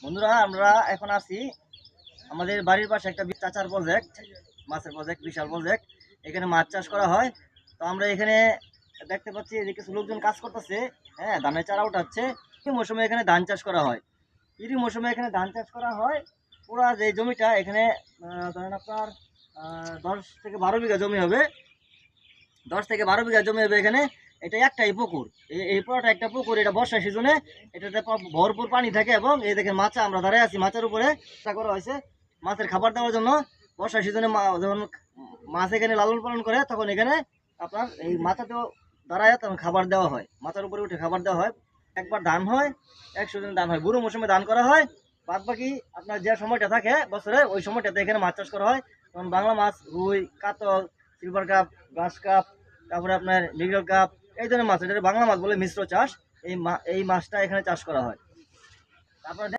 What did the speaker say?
বন্ধুরা, আমরা এখন আছি আমাদের বাড়ির পাশে একটা চাচার প্রজেক্ট, মাছের প্রজেক্ট, বিশাল প্রজেক্ট। এখানে মাছ চাষ করা হয়। তো আমরা এখানে দেখতে পাচ্ছি যে কিছু লোকজন কাজ করতেছে। হ্যাঁ, ধানের চারা উঠাচ্ছে। এই মৌসুমে এখানে ধান চাষ করা হয়। এই মৌসুমে এখানে ধান চাষ করা হয়। পুরা যে জমিটা এখানে ধরেন আপনার 10 থেকে 12 বিঘা জমি হবে। 10 থেকে 12 বিঘা জমি হবে এখানে। এটা একটাই পুকুর, এই পুরোটা একটা পুকুর। এটা বর্ষা সিজনে এটাতে ভরপুর পানি থাকে এবং এই দেখেন মাছ, আমরা দাঁড়ায় আছি মাছের উপরে। করা হয়েছে মাছের খাবার দেওয়ার জন্য। বর্ষা সিজনে যখন মাছ এখানে লালন পালন করে তখন এখানে আপনার এই মাথাতেও দাঁড়ায় তখন খাবার দেওয়া হয়, মাথার উপরে উঠে খাবার দেওয়া হয়। একবার ধান হয়, 100 দিন ধান হয়, বুড়ো মৌসুমে ধান করা হয়। বাদ বাকি আপনার যে সময়টা থাকে বছরে ওই সময়টাতে এখানে মাছ চাষ করা হয়। যেমন বাংলা মাছ, রুই, কাতল, সিলভার কাপ, গ্লাস কাপ, তারপরে আপনার মৃগেল কাপ, এই ধরনের মাছ, এটা বাংলা মাছ বলে মিশ্র চাষ। এই মাছটা এখানে চাষ করা হয়। তারপরে